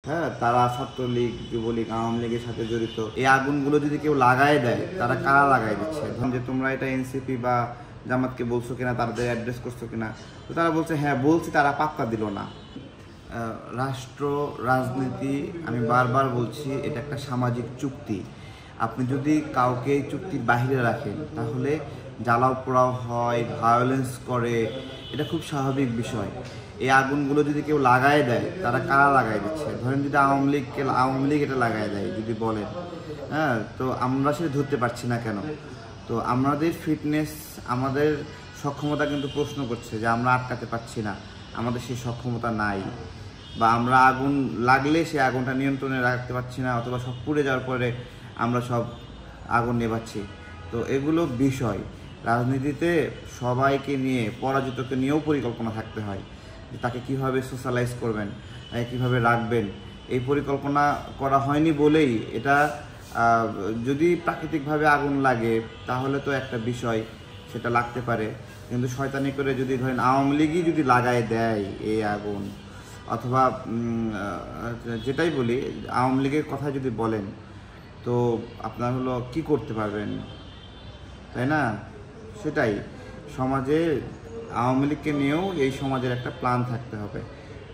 হ্যাঁ, তারা ছাত্রলীগ, যুবলীগ, আওয়ামী লীগের সাথে জড়িত। এই আগুনগুলো যদি কেউ লাগায় দেয়, তারা কারা লাগাই দিচ্ছে? ধরুন যে তোমরা এটা এনসিপি বা জামাতকে বলছো কিনা, তাদের অ্যাড্রেস করছো কিনা, তো তারা বলছে হ্যাঁ বলছি, তারা পাত্তা দিল না। রাষ্ট্র রাজনীতি, আমি বারবার বলছি, এটা একটা সামাজিক চুক্তি। আপনি যদি কাউকে চুক্তির বাহিরে রাখেন, তাহলে জ্বালাও পোড়াও হয়, ভায়োলেন্স করে, এটা খুব স্বাভাবিক বিষয়। এই আগুনগুলো যদি কেউ লাগায় দেয়, তারা কারা লাগাই দিচ্ছে? ধরেন যদি আওয়ামী লীগ এটা লাগায় দেয় যদি বলেন, হ্যাঁ, তো আমরা সেটা ধরতে পারছি না কেন? তো আমাদের ফিটনেস, আমাদের সক্ষমতা কিন্তু প্রশ্ন করছে যে আমরা আটকাতে পারছি না, আমাদের সেই সক্ষমতা নাই, বা আমরা আগুন লাগলে সেই আগুনটা নিয়ন্ত্রণে রাখতে পারছি না, অথবা সব পুড়ে যাওয়ার পরে আমরা সব আগুন নেভাচ্ছি। তো এগুলো বিষয়। রাজনীতিতে সবাইকে নিয়ে, পরাজিতকে নিয়েও পরিকল্পনা থাকতে হয় যে তাকে কীভাবে সোশ্যালাইজ করবেন, কীভাবে রাখবেন। এই পরিকল্পনা করা হয়নি বলেই এটা, যদি প্রাকৃতিকভাবে আগুন লাগে তাহলে তো একটা বিষয়, সেটা লাগতে পারে। কিন্তু শয়তানি করে যদি ধরেন আওয়ামী লীগই যদি লাগায় দেয় এই আগুন, অথবা যেটাই বলি, আওয়ামী লীগের কথা যদি বলেন, তো আপনার হলো কি করতে পারবেন, তাই না? সেটাই, সমাজে আওয়ামী লীগকে নিয়েও এই সমাজের একটা প্ল্যান থাকতে হবে,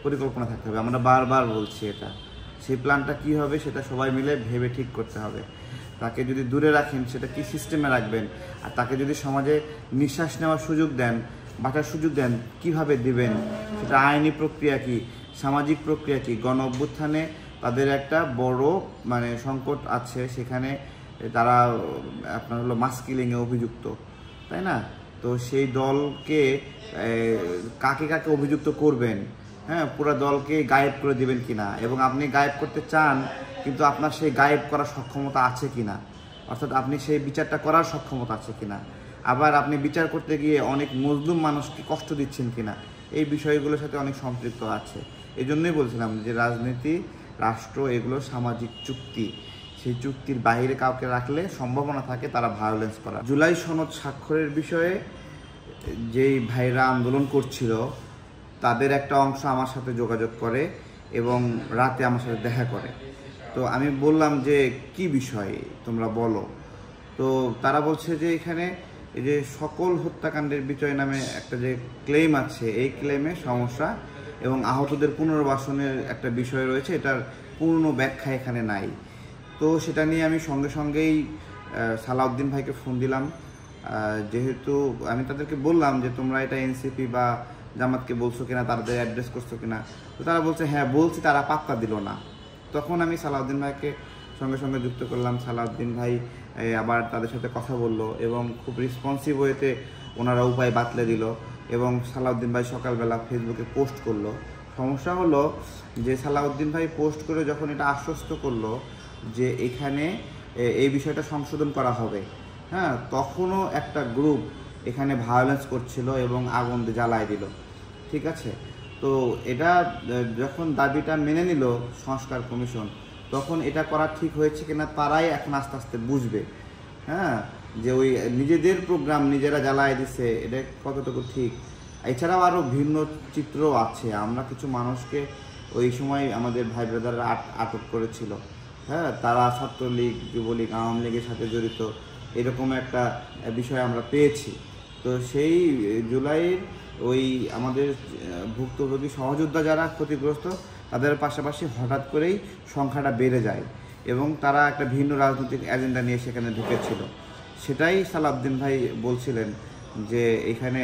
পরিকল্পনা থাকতে হবে। আমরা বারবার বলছি এটা, সেই প্ল্যানটা কী হবে সেটা সবাই মিলে ভেবে ঠিক করতে হবে। তাকে যদি দূরে রাখেন, সেটা কি সিস্টেমে রাখবেন, আর তাকে যদি সমাজে নিঃশ্বাস নেওয়ার সুযোগ দেন, বাঁচার সুযোগ দেন, কীভাবে দিবেন, সেটা আইনি প্রক্রিয়া কি, সামাজিক প্রক্রিয়া কি। গণ অভ্যুত্থানে তাদের একটা বড় সংকট আছে, সেখানে তারা আপনার হলো মাস কিলিংয়ে অভিযুক্ত, তাই না? তো সেই দলকে কাকে কাকে অভিযুক্ত করবেন, হ্যাঁ, পুরো দলকে গায়েব করে দিবেন কিনা, এবং আপনি গায়েব করতে চান কিন্তু আপনার সেই গায়েব করার সক্ষমতা আছে কিনা, অর্থাৎ আপনি সেই বিচারটা করার সক্ষমতা আছে কিনা, আবার আপনি বিচার করতে গিয়ে অনেক মজলুম মানুষকে কষ্ট দিচ্ছেন কিনা, এই বিষয়গুলোর সাথে অনেক সম্পৃক্ত আছে। এই জন্যই বলছিলাম যে রাজনীতি, রাষ্ট্র, এগুলো সামাজিক চুক্তি। সেই চুক্তির বাইরে কাউকে রাখলে সম্ভাবনা থাকে তারা ভায়োলেন্স করা। জুলাই সনদ স্বাক্ষরের বিষয়ে যেই ভাইরা আন্দোলন করছিল, তাদের একটা অংশ আমার সাথে যোগাযোগ করে এবং রাতে আমার সাথে দেখা করে। তো আমি বললাম যে কি বিষয় তোমরা বলো। তো তারা বলছে যে এখানে এই যে সকল হত্যাকাণ্ডের বিজয় নামে একটা যে ক্লেম আছে, এই ক্লেমে সমস্যা, এবং আহতদের পুনর্বাসনের একটা বিষয় রয়েছে, এটার পূর্ণ ব্যাখ্যা এখানে নাই। তো সেটা নিয়ে আমি সঙ্গে সঙ্গেই সালাউদ্দিন ভাইকে ফোন দিলাম। যেহেতু আমি তাদেরকে বললাম যে তোমরা এটা এনসিপি বা জামাতকে বলছো কিনা, তাদের অ্যাড্রেস করছো কিনা, তো তারা বলছে হ্যাঁ বলছি, তারা পাত্তা দিল না। তখন আমি সালাউদ্দিন ভাইকে সঙ্গে সঙ্গে যুক্ত করলাম। সালাউদ্দিন ভাই আবার তাদের সাথে কথা বললো এবং খুব রেসপন্সিভ ওয়েতে ওনারা উপায় বাতলে দিল, এবং সালাউদ্দিন ভাই সকালবেলা ফেসবুকে পোস্ট করলো। সমস্যা হলো যে সালাউদ্দিন ভাই পোস্ট করে যখন এটা আশ্বস্ত করলো যে এখানে এই বিষয়টা সংশোধন করা হবে, হ্যাঁ, তখনও একটা গ্রুপ এখানে ভায়োলেন্স করছিল এবং আগুন জ্বালায় দিল। ঠিক আছে, তো এটা যখন দাবিটা মেনে নিল সংস্কার কমিশন, তখন এটা করা ঠিক হয়েছে কিনা তারাই এখন আস্তে আস্তে বুঝবে, হ্যাঁ, যে ওই নিজেদের প্রোগ্রাম নিজেরা জ্বালায় দিছে, এটা কতটুকু ঠিক। এছাড়াও আরও ভিন্ন চিত্র আছে। আমরা কিছু মানুষকে ওই সময় আমাদের ভাই ব্রাদাররা আটক করেছিল, হ্যাঁ, তারা ছাত্রলীগ, যুবলীগ, আওয়ামী লীগের সাথে জড়িত, এরকম একটা বিষয় আমরা পেয়েছি। তো সেই জুলাইয়ের ওই আমাদের ভুক্তভোগী সহযোদ্ধা যারা ক্ষতিগ্রস্ত, তাদের পাশাপাশি হঠাৎ করেই সংখ্যাটা বেড়ে যায় এবং তারা একটা ভিন্ন রাজনৈতিক এজেন্ডা নিয়ে সেখানে ঢুকেছিল। সেটাই সালাউদ্দিন ভাই বলছিলেন যে এখানে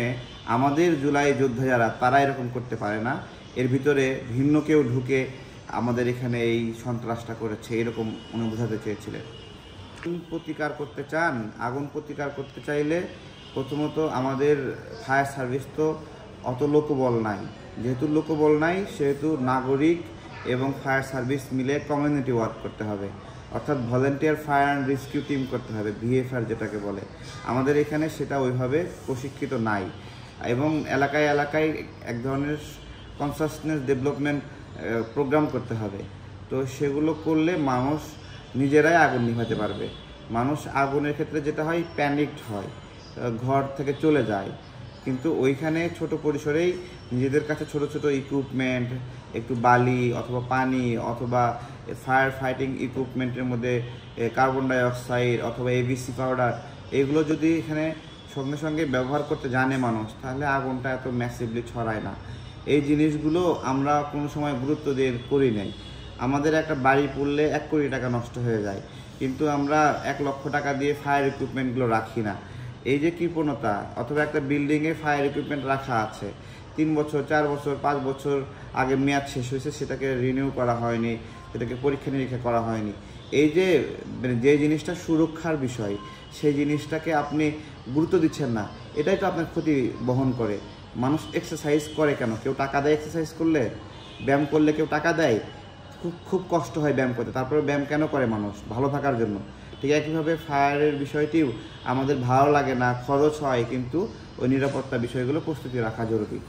আমাদের জুলাই যোদ্ধা যারা, তারা এরকম করতে পারে না, এর ভিতরে ভিন্ন কেউ ঢুকে আমাদের এখানে এই সন্ত্রাসটা করেছে, এরকম উনি বোঝাতে চেয়েছিলেন। প্রতিকার করতে চান, আগুন প্রতিকার করতে চাইলে প্রথমত আমাদের ফায়ার সার্ভিস তো অত লোকবল নাই। যেহেতু লোকবল নাই, সেহেতু নাগরিক এবং ফায়ার সার্ভিস মিলে কমিউনিটি ওয়ার্ক করতে হবে, অর্থাৎ volunteer fire and rescue team করতে হবে, ভিএফআর যেটাকে বলে। আমাদের এখানে সেটা ওইভাবে প্রশিক্ষিত নাই, এবং এলাকায় এলাকায় এক ধরনের কনসাসনেস ডেভেলপমেন্ট প্রোগ্রাম করতে হবে। তো সেগুলো করলে মানুষ নিজেরাই আগুন নিভাতে পারবে। মানুষ আগুনের ক্ষেত্রে যেটা হয়, প্যানিকড হয়, ঘর থেকে চলে যায়, কিন্তু ওইখানে ছোট পরিসরেই নিজেদের কাছে ছোট ছোট ইকুইপমেন্ট, একটু বালি অথবা পানি অথবা ফায়ার ফাইটিং ইকুইপমেন্টের মধ্যে কার্বন ডাইঅক্সাইড অথবা এবিসি পাউডার, এগুলো যদি এখানে সঙ্গে সঙ্গে ব্যবহার করতে জানে মানুষ, তাহলে আগুনটা এত ম্যাসিভলি ছড়ায় না। এই জিনিসগুলো আমরা কোনো সময় গুরুত্ব দিয়ে করি নাই। আমাদের একটা বাড়ি পড়লে 1 কোটি টাকা নষ্ট হয়ে যায়, কিন্তু আমরা 1 লক্ষ টাকা দিয়ে ফায়ার ইকুইপমেন্টগুলো রাখি না। এই যে কৃপণতা, অথবা একটা বিল্ডিংয়ে ফায়ার ইকুইপমেন্ট রাখা আছে, 3 বছর 4 বছর 5 বছর আগে মেয়াদ শেষ হয়েছে, সেটাকে রিনিউ করা হয়নি, সেটাকে পরীক্ষা নিরীক্ষা করা হয়নি। এই যে যে জিনিসটা সুরক্ষার বিষয়, সেই জিনিসটাকে আপনি গুরুত্ব দিচ্ছেন না, এটাই তো আপনার ক্ষতি বহন করে। মানুষ এক্সারসাইজ করে কেন? কেউ টাকা দেয় এক্সারসাইজ করলে? ব্যায়াম করলে কেউ টাকা দেয়? খুব খুব কষ্ট হয় ব্যায়াম করতে, তারপরে ব্যায়াম কেন করে মানুষ? ভালো থাকার জন্য। ঠিক একইভাবে ফায়ারের বিষয়টিও আমাদের ভালো লাগে না, খরচ হয়, কিন্তু ওই নিরাপত্তা বিষয়গুলো প্রস্তুতি রাখা জরুরি।